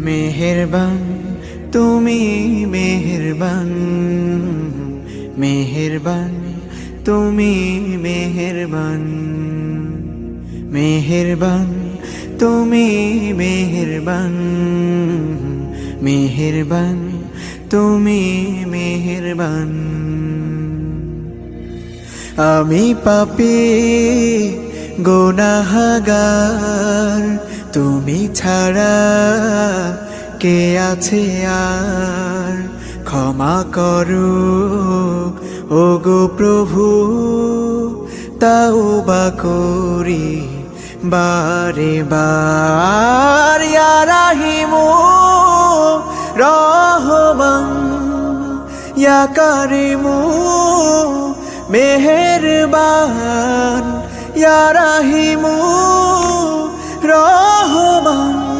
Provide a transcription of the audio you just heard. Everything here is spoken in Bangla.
মেহেরবান তুমি মেহেরবান, মেহেরবান তুমি মেহেরবান, মেহেরবান তুমি মেহেরবান, মেহেরবান তুমি মেহেরবান। আমি পাপী গুনাহগার, তুমি ছাড়া কে আছে আর? ক্ষমা করো ওগো প্রভু, তাওবা করি বারে বার। ইয়া রাহিমু রহমান, ইয়া কারিমু মেহেরবান, ইয়া রাহিমু রহমান,